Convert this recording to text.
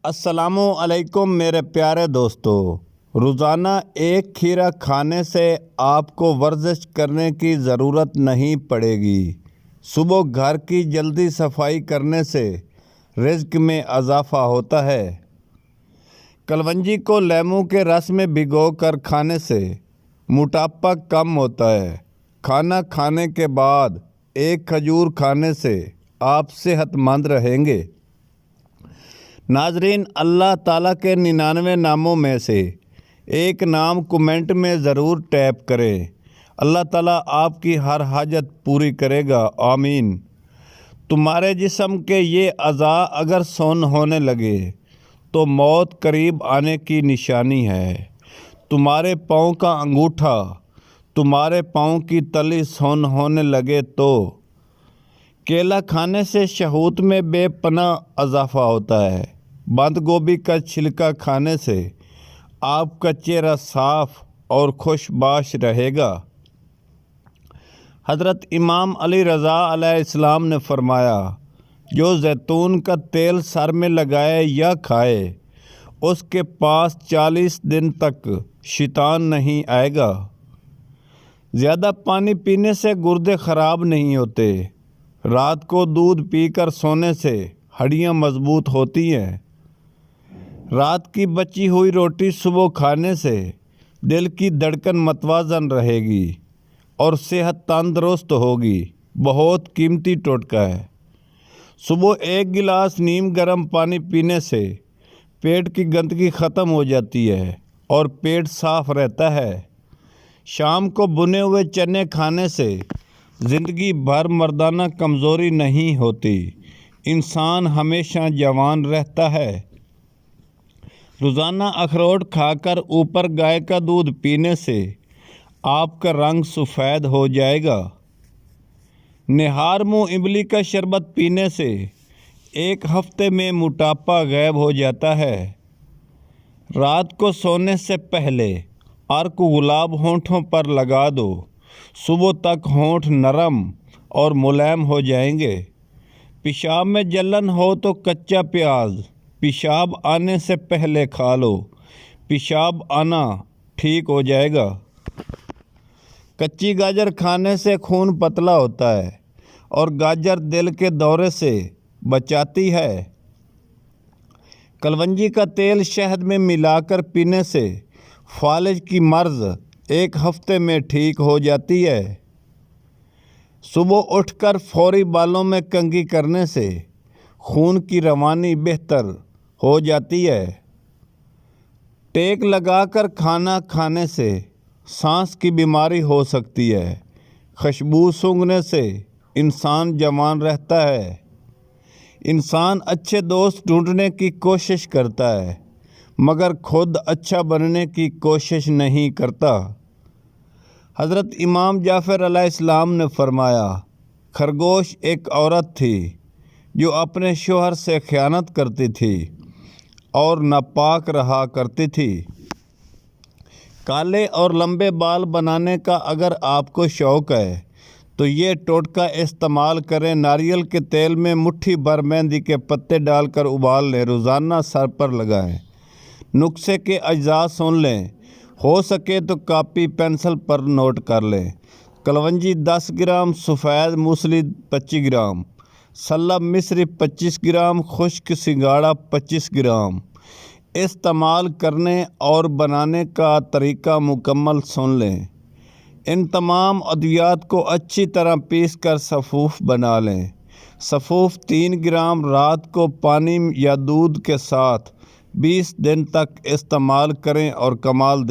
السلام علیکم میرے پیارے دوستو، روزانہ ایک کھیرا کھانے سے آپ کو ورزش کرنے کی ضرورت نہیں پڑے گی۔ صبح گھر کی جلدی صفائی کرنے سے رزق میں اضافہ ہوتا ہے۔ کلونجی کو لیموں کے رس میں بھگو کر کھانے سے موٹاپا کم ہوتا ہے۔ کھانا کھانے کے بعد ایک کھجور کھانے سے آپ صحت مند رہیں گے۔ ناظرین، اللہ تعالیٰ کے 99 ناموں میں سے ایک نام کمنٹ میں ضرور ٹیپ کریں۔ اللہ تعالیٰ آپ کی ہر حاجت پوری کرے گا، آمین۔ تمہارے جسم کے یہ اعضاء اگر سن ہونے لگے تو موت قریب آنے کی نشانی ہے۔ تمہارے پاؤں کا انگوٹھا، تمہارے پاؤں کی تلی سن ہونے لگے تو کیلا کھانے سے شہوت میں بے پناہ اضافہ ہوتا ہے۔ بند گوبھی کا چھلکا کھانے سے آپ کا چہرہ صاف اور خوش باش رہے گا۔ حضرت امام علی رضا علیہ السلام نے فرمایا، جو زیتون کا تیل سر میں لگائے یا کھائے اس کے پاس 40 دن تک شیطان نہیں آئے گا۔ زیادہ پانی پینے سے گردے خراب نہیں ہوتے۔ رات کو دودھ پی کر سونے سے ہڈیاں مضبوط ہوتی ہیں۔ رات کی بچی ہوئی روٹی صبح کھانے سے دل کی دھڑکن متوازن رہے گی اور صحت تندرست ہوگی۔ بہت قیمتی ٹوٹکا ہے۔ صبح ایک گلاس نیم گرم پانی پینے سے پیٹ کی گندگی ختم ہو جاتی ہے اور پیٹ صاف رہتا ہے۔ شام کو بنے ہوئے چنے کھانے سے زندگی بھر مردانہ کمزوری نہیں ہوتی، انسان ہمیشہ جوان رہتا ہے۔ روزانہ اخروٹ کھا کر اوپر گائے کا دودھ پینے سے آپ کا رنگ سفید ہو جائے گا۔ نہار منہ املی کا شربت پینے سے ایک ہفتے میں موٹاپا غائب ہو جاتا ہے۔ رات کو سونے سے پہلے عرق گلاب ہونٹوں پر لگا دو، صبح تک ہونٹ نرم اور ملائم ہو جائیں گے۔ پیشاب میں جلن ہو تو کچا پیاز پیشاب آنے سے پہلے کھا لو، پیشاب آنا ٹھیک ہو جائے گا۔ کچی گاجر کھانے سے خون پتلا ہوتا ہے اور گاجر دل کے دورے سے بچاتی ہے۔ کلونجی کا تیل شہد میں ملا کر پینے سے فالج کی مرض ایک ہفتے میں ٹھیک ہو جاتی ہے۔ صبح اٹھ کر فوری بالوں میں کنگھی کرنے سے خون کی روانی بہتر ہو جاتی ہے۔ ٹیک لگا کر کھانا کھانے سے سانس کی بیماری ہو سکتی ہے۔ خوشبو سونگھنے سے انسان جوان رہتا ہے۔ انسان اچھے دوست ڈھونڈنے کی کوشش کرتا ہے مگر خود اچھا بننے کی کوشش نہیں کرتا۔ حضرت امام جعفر علیہ السلام نے فرمایا، خرگوش ایک عورت تھی جو اپنے شوہر سے خیانت کرتی تھی اور ناپاک رہا کرتی تھی۔ کالے اور لمبے بال بنانے کا اگر آپ کو شوق ہے تو یہ ٹوٹکا استعمال کریں۔ ناریل کے تیل میں مٹھی بھر مہندی کے پتے ڈال کر ابال لیں، روزانہ سر پر لگائیں۔ نسخے کے اجزاء سن لیں، ہو سکے تو کاپی پینسل پر نوٹ کر لیں۔ کلونجی 10 گرام، سفید موسلی 25 گرام، سلب مصری 25 گرام، خشک سنگاڑا 25 گرام۔ استعمال کرنے اور بنانے کا طریقہ مکمل سن لیں۔ ان تمام ادویات کو اچھی طرح پیس کر سفوف بنا لیں۔ سفوف 3 گرام رات کو پانی یا دودھ کے ساتھ 20 دن تک استعمال کریں اور کمال دیں۔